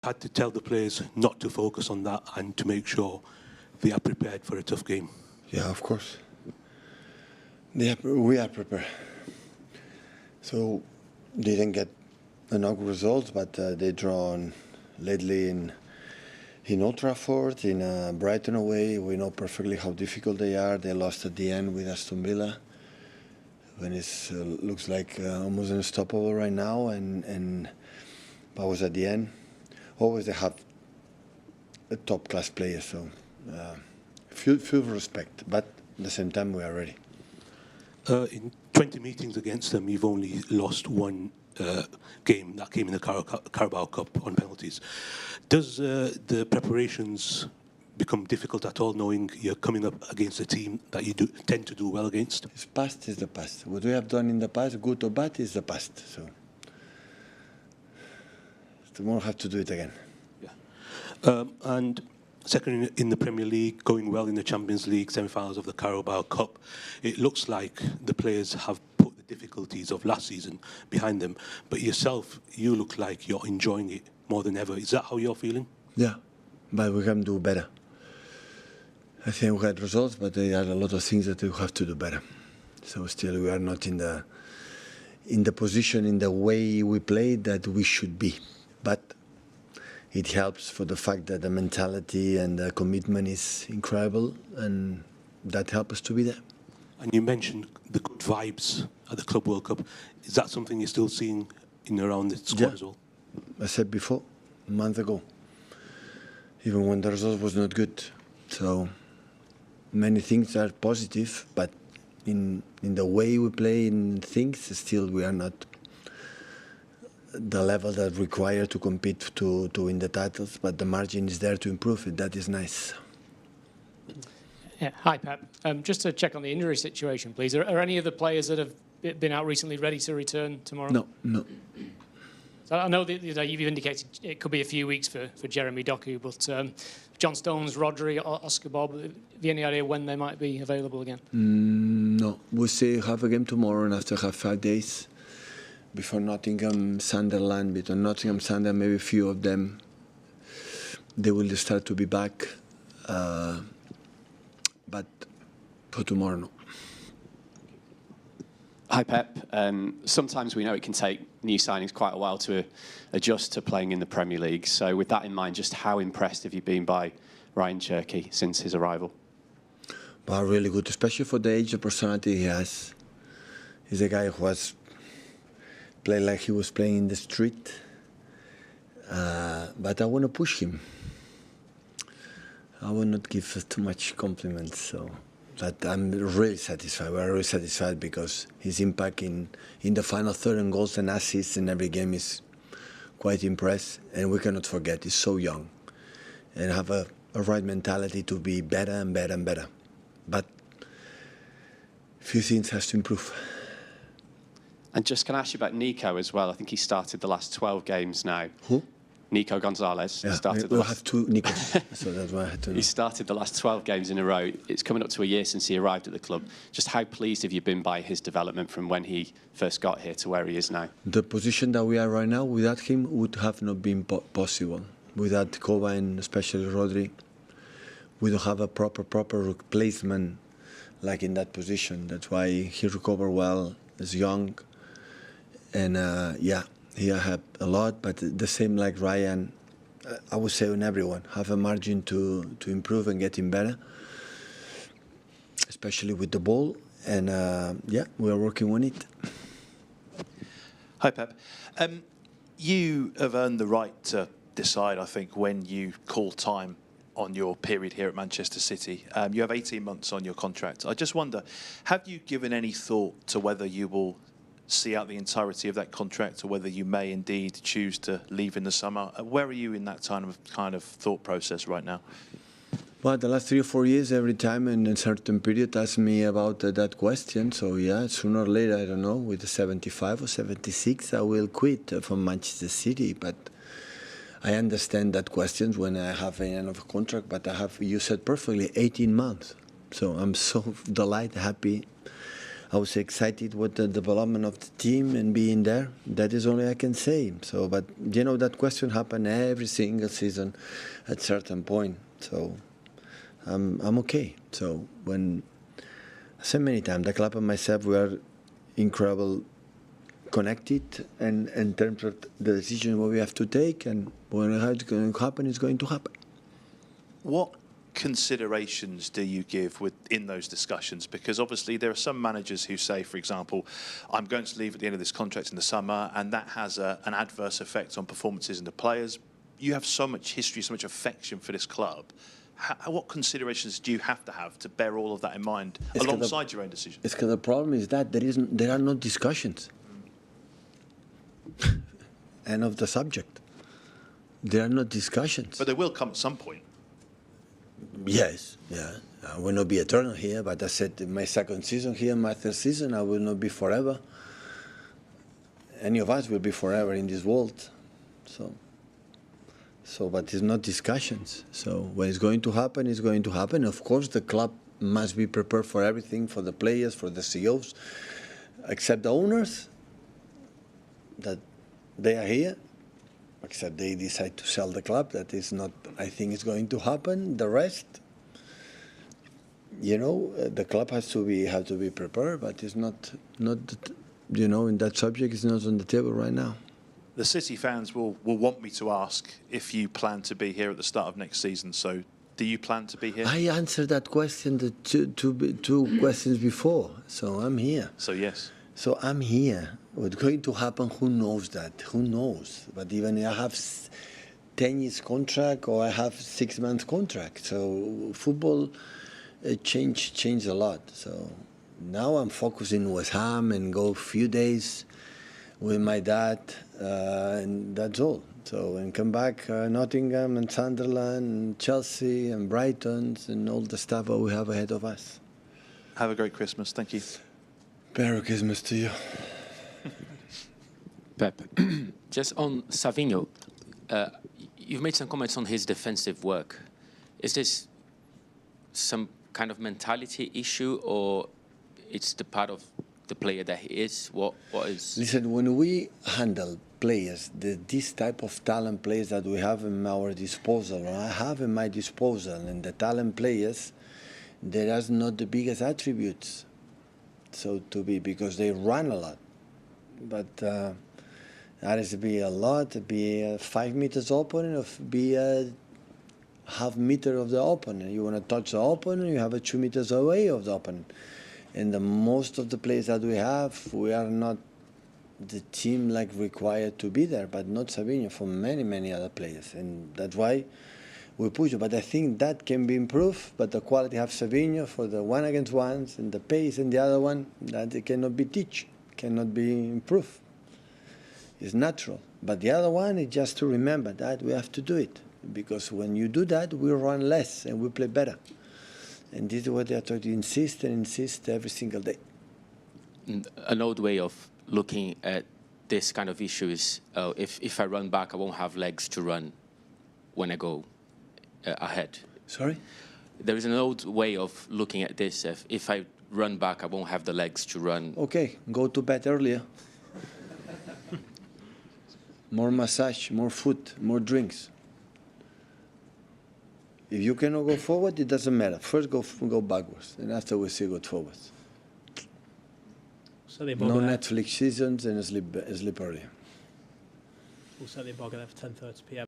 had to tell the players not to focus on that and to make sure they are prepared for a tough game? Yeah, of course. We are prepared. So they didn't get enough results, but they drawn lately in Old Trafford, in Brighton away. We know perfectly how difficult they are. They lost at the end with Aston Villa, when it looks like almost unstoppable right now, and but was at the end. Always they have a top-class player, so full respect, but at the same time we are ready. In 20 meetings against them, you've only lost one game. That came in the Carabao Cup on penalties. Does the preparations become difficult at all, knowing you're coming up against a team that you tend to do well against? It's past is the past. What we have done in the past, good or bad, is the past. So tomorrow have to do it again. Yeah. And second in the Premier League, going well in the Champions League, semi-finals of the Carabao Cup. It looks like the players have put the difficulties of last season behind them. But yourself, you look like you're enjoying it more than ever. Is that how you're feeling? Yeah, but we can do better. I think we had results, but there are a lot of things that we have to do better. So still we are not in the position, in the way we play that we should be. But it helps for the fact that the mentality and the commitment is incredible, and that helps us to be there. And you mentioned the good vibes at the Club World Cup. Is that something you're still seeing in around the squad as well? I said before, a month ago, even when the result was not good. So many things are positive, but in the way we play in things, still we are not the level that required to compete to win the titles, but the margin is there to improve it. That is nice. Yeah. Hi, Pep. Just to check on the injury situation, please. Are any of the players that have been out recently ready to return tomorrow? No. So I know that you've indicated it could be a few weeks for Jeremy Doku, but John Stones, Rodri, Oscar Bob, have you any idea when they might be available again? No. We still have a game tomorrow, and after have 5 days before Nottingham, Sunderland. Between Nottingham, Sunderland, maybe a few of them, they will start to be back. But for tomorrow, no. Hi, Pep. Sometimes we know it can take new signings quite a while to adjust to playing in the Premier League. So with that in mind, just how impressed have you been by Ryan Cherky since his arrival? Well, really good, especially for the age and personality he has. He's a guy who has played like he was playing in the street. But I want to push him. I will not give too much compliments, so but I'm really satisfied. We're really satisfied because his impact in the final third and goals and assists in every game is quite impressive. And we cannot forget, he's so young and have a right mentality to be better and better and better. But a few things has to improve. And just can I ask you about Nico as well? I think he started the last 12 games now. Who? Nico Gonzalez. Yeah, we'll have two Nicos, so that's why I had to know. He started the last 12 games in a row. It's coming up to a year since he arrived at the club. Just how pleased have you been by his development from when he first got here to where he is now? The position that we are right now, without him, would have not been possible. Without Kova and especially Rodri, we don't have a proper replacement like in that position. That's why he recovered well, is young, and yeah. He had a lot, but the same like Ryan, I would say on everyone, have a margin to improve and getting better, especially with the ball. And yeah, we are working on it. Hi, Pep. You have earned the right to decide, I think, when you call time on your period here at Manchester City. You have 18 months on your contract. I just wonder, have you given any thought to whether you will see out the entirety of that contract or whether you may indeed choose to leave in the summer? Where are you in that kind of thought process right now? Well, the last 3 or 4 years, every time in a certain period, ask me about that question. So yeah, sooner or later, I don't know, with the 75 or 76, I will quit from Manchester City. But I understand that question when I have an end of a contract, but I have, you said perfectly, 18 months. So I'm so delighted, happy. I was excited with the development of the team and being there. That is only I can say. So, but you know, that question happened every single season at certain point. So I'm okay. So when I said many times, the club and myself, we are incredible connected, and in terms of the decision what we have to take, and when it's going to happen, it's going to happen. What considerations do you give in those discussions? Because obviously there are some managers who say, for example, I'm going to leave at the end of this contract in the summer, and that has an adverse effect on performances in the players. You have so much history, so much affection for this club. What considerations do you have to bear all of that in mind alongside your own decisions? It's because the problem is that there are no discussions. End of the subject. There are no discussions. But they will come at some point. Yes, yeah. I will not be eternal here, but I said in my second season here, my third season, I will not be forever. Any of us will be forever in this world. So, but it's not discussions. So when it's going to happen, it's going to happen. Of course, the club must be prepared for everything, for the players, for the CEOs, except the owners, that they are here, except they decide to sell the club. That is not, I think, it's going to happen. The rest, you know, the club have to be prepared, but it's not, you know, in that subject, it's not on the table right now. The City fans will want me to ask if you plan to be here at the start of next season. So, do you plan to be here? I answered that question the two questions before. So I'm here. So yes. So I'm here. What's going to happen? Who knows that? Who knows? But even if I have 10 years contract or I have 6 months contract, so football changed a lot. So now I'm focusing in West Ham and go a few days with my dad, and that's all. So, and come back Nottingham and Sunderland and Chelsea and Brighton and all the stuff that we have ahead of us. Have a great Christmas. Thank you. Merry Christmas to you. Pep, just on Savinho, you've made some comments on his defensive work. Is this some kind of mentality issue, or it's the part of the player that he is? What is? Listen, when we handle players, this type of talent players that we have in our disposal, or I have in my disposal, and the talent players, they are not the biggest attributes, so to be, because they run a lot. But that is to be a lot, be 5 meters open, or be a half meter of the opponent. You want to touch the opponent, you have a 2 meters away of the opponent. And most of the players that we have, we are not the team like required to be there, but not Savinho, for many other players. And that's why we push it. But I think that can be improved, but the quality of Savinho for the 1-against-1s and the pace, and the other one, that it cannot be teach, cannot be improved. It's natural. But the other one is just to remember that we have to do it. Because when you do that, we run less and we play better. And this is what they are trying to insist and insist every single day. An old way of looking at this kind of issue is, if I run back, I won't have legs to run when I go ahead. Sorry? There is an old way of looking at this. If I run back, I won't have the legs to run. Okay, go to bed earlier. More massage, more food, more drinks. If you cannot go forward, it doesn't matter. First go backwards, and after we see go forwards. No Netflix seasons and sleep early. We'll set the embargo there for 10:30 p.m.